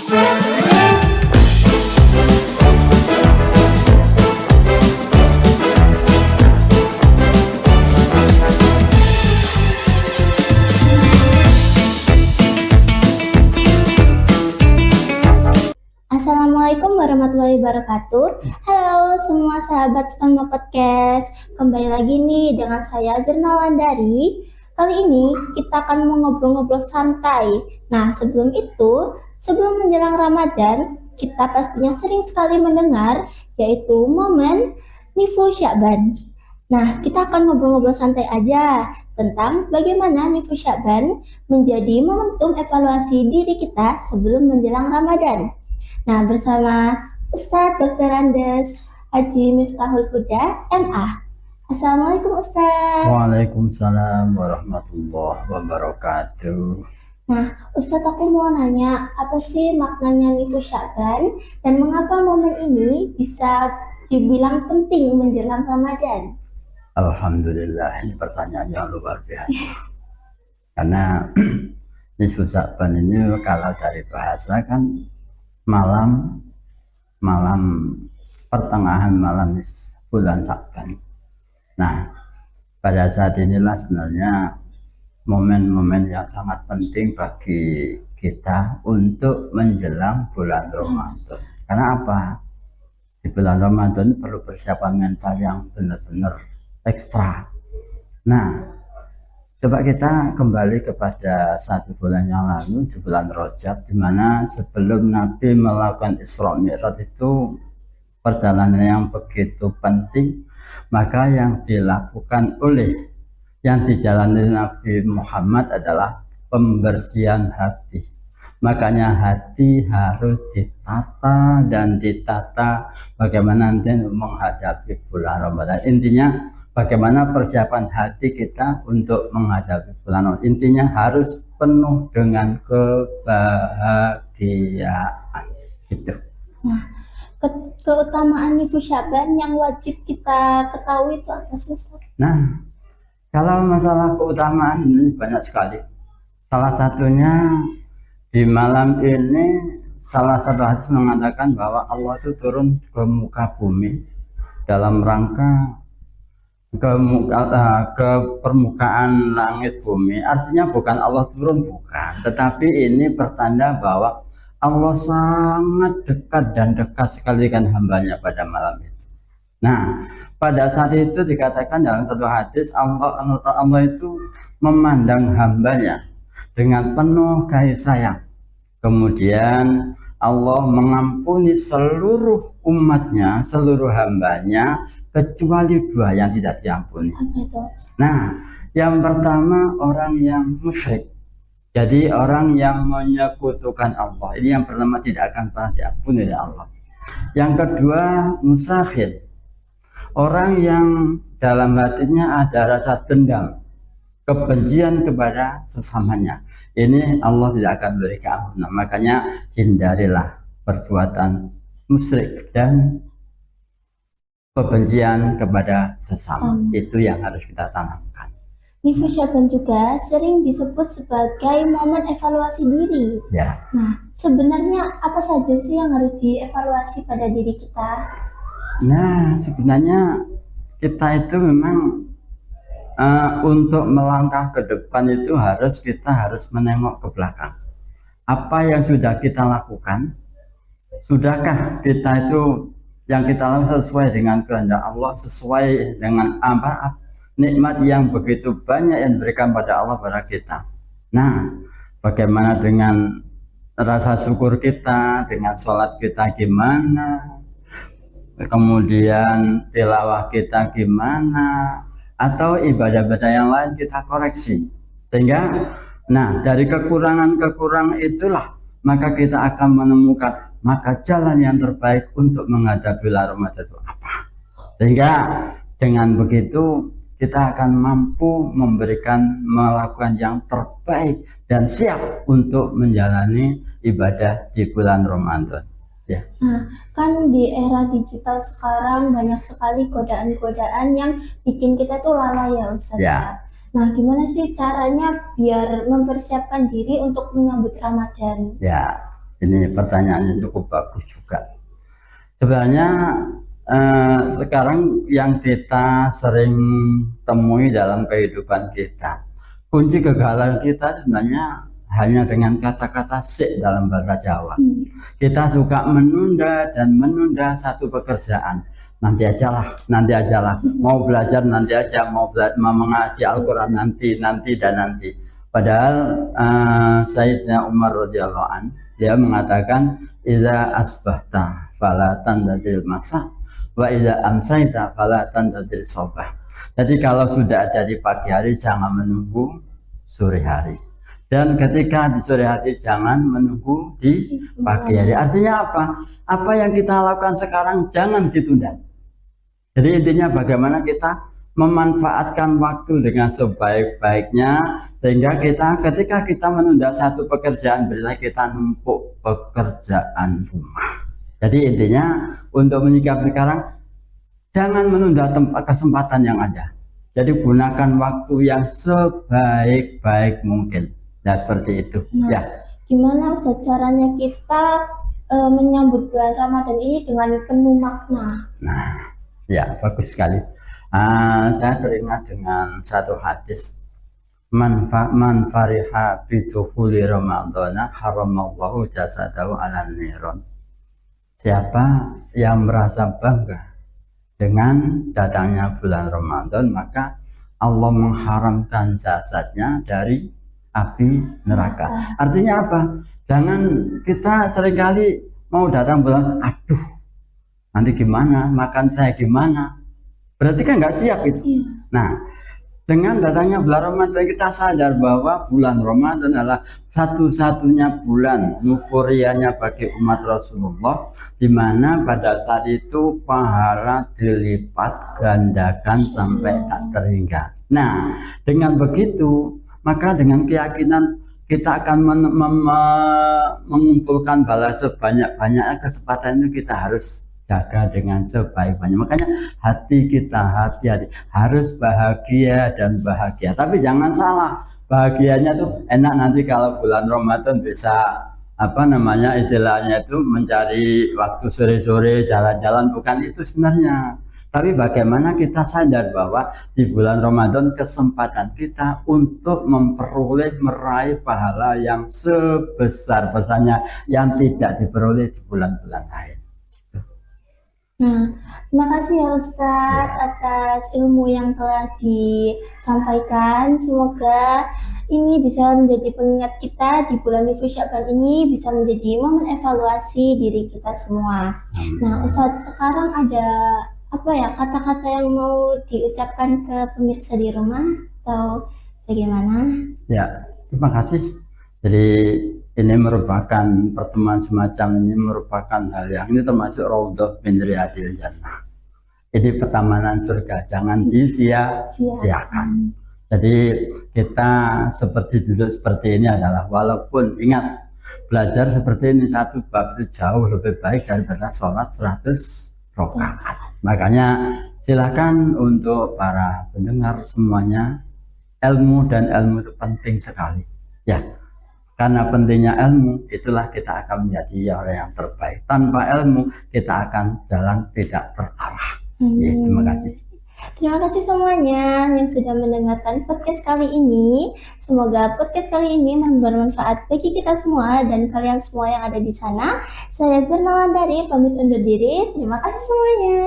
Assalamualaikum warahmatullahi wabarakatuh. Halo semua sahabat Spanma Podcast. Kembali lagi nih dengan saya Zirna Landari. Kali ini kita akan ngobrol-ngobrol santai. Nah, sebelum menjelang Ramadan, kita pastinya sering sekali mendengar yaitu momen Nisfu Sya'ban. Nah, kita akan ngobrol-ngobrol santai aja tentang bagaimana Nisfu Sya'ban menjadi momentum evaluasi diri kita sebelum menjelang Ramadan. Nah, bersama Ustadz Dr. Andes Haji Miftahul Huda, MA. Assalamualaikum Ustadz. Waalaikumsalam warahmatullahi wabarakatuh. Nah, Ustadz, aku mau nanya, apa sih maknanya Nisfu Sya'ban dan mengapa momen ini bisa dibilang penting menjelang Ramadan? Alhamdulillah, ini pertanyaan yang luar biasa. Karena Nisfu Sya'ban ini kalau dari bahasa kan malam pertengahan malam bulan Sya'ban. Nah, pada saat inilah sebenarnya momen-momen yang sangat penting bagi kita untuk menjelang bulan Ramadan. Karena apa? Di bulan Ramadan perlu persiapan mental yang benar-benar ekstra. Nah, coba kita kembali kepada 1 bulan yang lalu, di bulan Rajab, di mana sebelum Nabi melakukan Isra Mi'raj itu perjalanan yang begitu penting, maka yang dilakukan yang dijalani Nabi Muhammad adalah pembersihan hati. Makanya hati harus ditata dan ditata bagaimana nanti menghadapi bulan Ramadan. Intinya bagaimana persiapan hati kita untuk menghadapi bulan Ramadan. Intinya harus penuh dengan kebahagiaan. Gitu. Nah, keutamaan Nisfu Sya'ban yang wajib kita ketahui itu apa sih, Ustaz? Nah, kalau masalah keutamaan ini banyak sekali. Salah satunya di malam ini salah satu hadis mengatakan bahwa Allah itu turun ke muka bumi dalam rangka ke permukaan langit bumi. Artinya bukan Allah turun, bukan, tetapi ini pertanda bahwa Allah sangat dekat dan dekat sekali dengan hambanya pada malam itu. Nah, pada saat itu dikatakan dalam satu hadis Allah itu memandang hambanya dengan penuh kasih sayang. Kemudian Allah mengampuni seluruh umatnya, seluruh hambanya, kecuali 2 yang tidak diampuni. Nah, yang pertama orang yang musyrik. Jadi orang yang menyekutukan Allah. Ini yang pertama tidak akan pernah diampuni oleh Allah. Yang kedua, musakhir. Orang yang dalam hatinya ada rasa dendam, kebencian kepada sesamanya. Ini Allah tidak akan beri keampunan. Makanya hindarilah perbuatan musyrik dan kebencian kepada sesama. Itu yang harus kita tanamkan. Nisfu Sya'ban juga sering disebut sebagai momen evaluasi diri. Ya. Nah, sebenarnya apa saja sih yang harus dievaluasi pada diri kita? Nah, sebenarnya kita itu memang untuk melangkah ke depan itu kita harus menengok ke belakang. Apa yang sudah kita lakukan? Sudahkah kita itu yang kita lakukan sesuai dengan kehendak Allah, sesuai dengan apa nikmat yang begitu banyak yang diberikan pada Allah pada kita. Nah, bagaimana dengan rasa syukur kita, dengan sholat kita gimana, kemudian tilawah kita gimana, atau ibadah-ibadah yang lain kita koreksi. Sehingga, nah, dari kekurangan-kekurangan itulah maka kita akan menemukan maka jalan yang terbaik untuk menghadapi bulan Ramadan itu apa. Sehingga dengan begitu kita akan mampu melakukan yang terbaik dan siap untuk menjalani ibadah di bulan Ramadan. Ya. Nah, kan di era digital sekarang banyak sekali godaan-godaan yang bikin kita tuh lalai ya Ustaz. Ya. Nah, gimana sih caranya biar mempersiapkan diri untuk menyambut Ramadan? Ya, Ini pertanyaannya cukup bagus juga. Sebenarnya sekarang yang kita sering temui dalam kehidupan kita, kunci kegagalan kita sebenarnya hanya dengan kata-kata sik dalam bahasa Jawa. Kita suka menunda dan menunda satu pekerjaan. Nanti ajalah, mau belajar nanti aja, mau mengaji Al-Quran nanti dan nanti. Padahal Sayyidina Umar radhiyallahu an, dia mengatakan idza asbahta fala tandadil masa wa idza amsayta fala tandadil sobah. Jadi kalau sudah ada di pagi hari jangan menunggu sore hari. Dan ketika di sore hari jangan menunggu di pagi hari. Artinya apa? Apa yang kita lakukan sekarang jangan ditunda. Jadi intinya bagaimana kita memanfaatkan waktu dengan sebaik-baiknya, sehingga ketika kita menunda satu pekerjaan, bila kita numpuk pekerjaan rumah. Jadi intinya untuk menyikap sekarang, jangan menunda kesempatan yang ada. Jadi gunakan waktu yang sebaik-baik mungkin. Ya seperti itu. Nah, ya. Gimana Ustaz caranya kita menyambut bulan Ramadan ini dengan penuh makna? Nah, ya bagus sekali. Saya teringat dengan satu hadis. Man fariha bidukhuli Ramadana haramallahu jasadahu ala niron. Siapa yang merasa bangga dengan datangnya bulan Ramadan, maka Allah mengharamkan jasadnya dari api neraka. Artinya apa? Jangan kita seringkali mau datang bulan, aduh, nanti gimana? Makan saya gimana? Berarti kan nggak siap itu. Nah, dengan datangnya bulan Ramadan kita sadar bahwa bulan Ramadan adalah satu-satunya bulan euforianya bagi umat Rasulullah, di mana pada saat itu pahala dilipat gandakan sampai tak terhingga. Nah, dengan begitu maka dengan keyakinan kita akan mengumpulkan bala sebanyak-banyaknya. Kesempatan itu kita harus jaga dengan sebaik-baiknya. Makanya hati kita hati-hati harus bahagia dan bahagia. Tapi jangan salah, bahagianya tuh enak nanti kalau bulan Ramadan bisa istilahnya itu mencari waktu sore-sore jalan-jalan, bukan itu sebenarnya. Tapi bagaimana kita sadar bahwa di bulan Ramadan kesempatan kita untuk meraih pahala yang sebesar-besarnya yang tidak diperoleh di bulan-bulan lain. Nah, terima kasih ya Ustadz atas ilmu yang telah disampaikan. Semoga ini bisa menjadi pengingat kita di bulan Nifus Sya'ban ini, bisa menjadi momen evaluasi diri kita semua. Nah, Ustadz, sekarang ada kata-kata yang mau diucapkan ke pemirsa di rumah atau bagaimana? Ya, terima kasih. Jadi ini merupakan pertemuan semacam ini merupakan hal yang ini termasuk Raudhah min Riyadil Jannah. Ini pertamanan surga, jangan disia-siakan. Jadi kita seperti duduk seperti ini adalah, walaupun ingat belajar seperti ini satu bab itu jauh lebih baik daripada sholat 100 rakaat. Makanya silakan untuk para pendengar semuanya, ilmu dan ilmu itu penting sekali. Ya. Karena pentingnya ilmu, itulah kita akan menjadi orang yang terbaik. Tanpa ilmu, kita akan jalan tidak terarah. Ya, terima kasih. Terima kasih semuanya yang sudah mendengarkan podcast kali ini. Semoga podcast kali ini bermanfaat bagi kita semua dan kalian semua yang ada di sana. Saya Zirna Landari, pamit undur diri. Terima kasih semuanya.